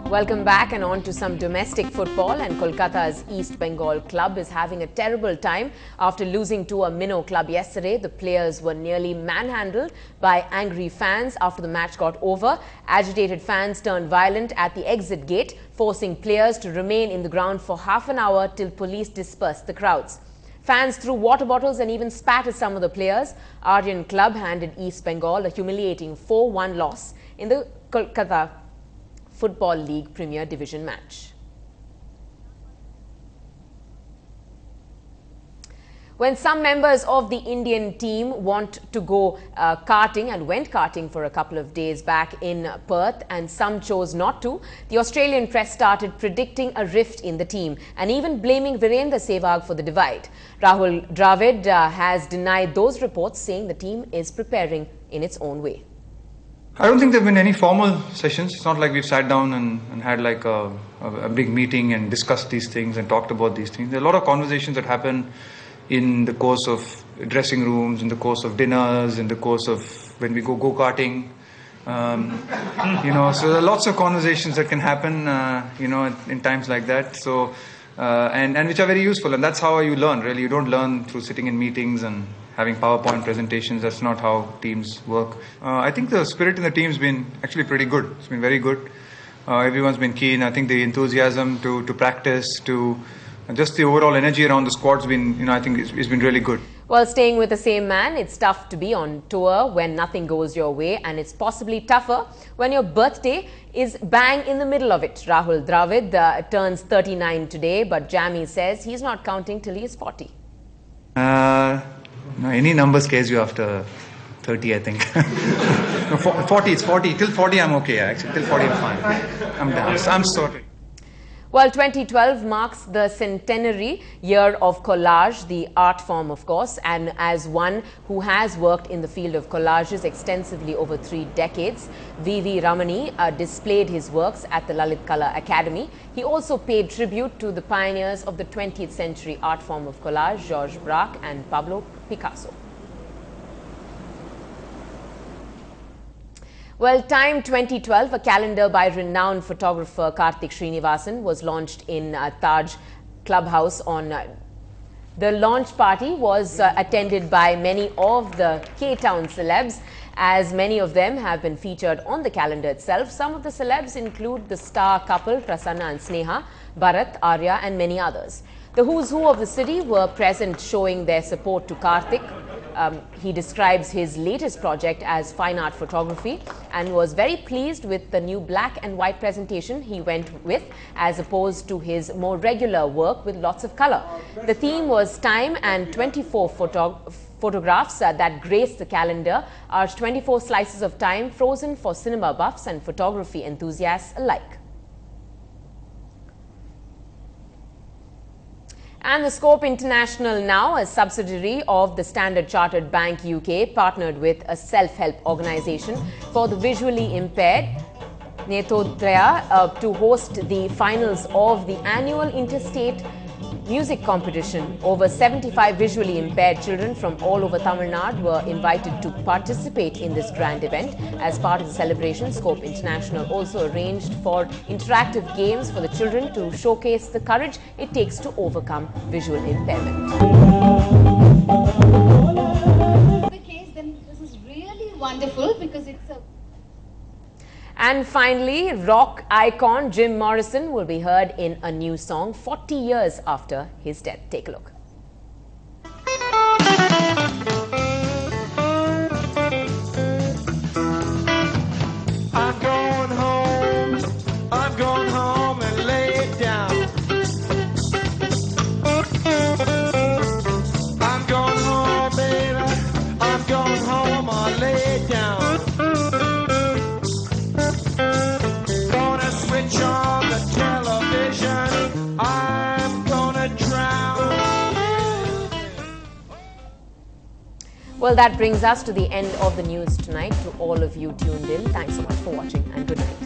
Welcome back and on to some domestic football, and Kolkata's East Bengal club is having a terrible time after losing to a minnow club yesterday. The players were nearly manhandled by angry fans after the match got over. Agitated fans turned violent at the exit gate, forcing players to remain in the ground for half an hour till police dispersed the crowds. Fans threw water bottles and even spat at some of the players. Aryan club handed East Bengal a humiliating 4-1 loss in the Kolkata Football League Premier Division match. When some members of the Indian team want to go karting and went karting for a couple of days back in Perth, and some chose not to, the Australian press started predicting a rift in the team and even blaming Virendra Sehwag for the divide. Rahul Dravid has denied those reports, saying the team is preparing in its own way. I don't think there have been any formal sessions. It's not like we've sat down and had like a big meeting and discussed these things and talked about these things. There are a lot of conversations that happen in the course of dressing rooms, in the course of dinners, in the course of when we go-karting. So there are lots of conversations that can happen, in times like that. So, and which are very useful. And that's how you learn, really. You don't learn through sitting in meetings and having PowerPoint presentations. That's not how teams work. I think the spirit in the team's been actually pretty good. It's been very good. Everyone's been keen. I think the enthusiasm to practice, to just the overall energy around the squad's been, I think it's been really good. Well, staying with the same man, it's tough to be on tour when nothing goes your way, and it's possibly tougher when your birthday is bang in the middle of it. Rahul Dravid turns 39 today, but Jamie says he's not counting till he's 40. No, any number scares you after 30, I think. No, 40, it's 40. Till 40, I'm okay, actually. Till 40, I'm fine. I'm done. I'm sorted. Well, 2012 marks the centenary year of collage, the art form, of course, and as one who has worked in the field of collages extensively over 3 decades, V.V. Ramani displayed his works at the Lalit Kala Academy. He also paid tribute to the pioneers of the 20th century art form of collage, Georges Braque and Pablo Picasso. Well, Time 2012, a calendar by renowned photographer Karthik Srinivasan, was launched in Taj Clubhouse on the launch party was attended by many of the K-Town celebs, as many of them have been featured on the calendar itself. Some of the celebs include the star couple Prasanna and Sneha, Bharat, Arya and many others. The who's who of the city were present, showing their support to Karthik. He describes his latest project as fine art photography and was very pleased with the new black and white presentation he went with, as opposed to his more regular work with lots of color. The theme was time, and 24 photographs that grace the calendar are 24 slices of time frozen for cinema buffs and photography enthusiasts alike. And the Scope International, now a subsidiary of the Standard Chartered Bank UK, partnered with a self-help organization for the visually impaired, Netodaya, to host the finals of the annual interstate music competition. Over 75 visually impaired children from all over Tamil Nadu were invited to participate in this grand event. As part of the celebration, Scope International also arranged for interactive games for the children to showcase the courage it takes to overcome visual impairment. The case, then this is really wonderful because it's a... And finally, rock icon Jim Morrison will be heard in a new song 40 years after his death. Take a look. I'm going home and lay it down. I'm going home, baby. I'm going home, I'll lay it down. Gonna switch on the television. I'm gonna drown. Well, that brings us to the end of the news tonight. To all of you tuned in, thanks so much for watching and good night.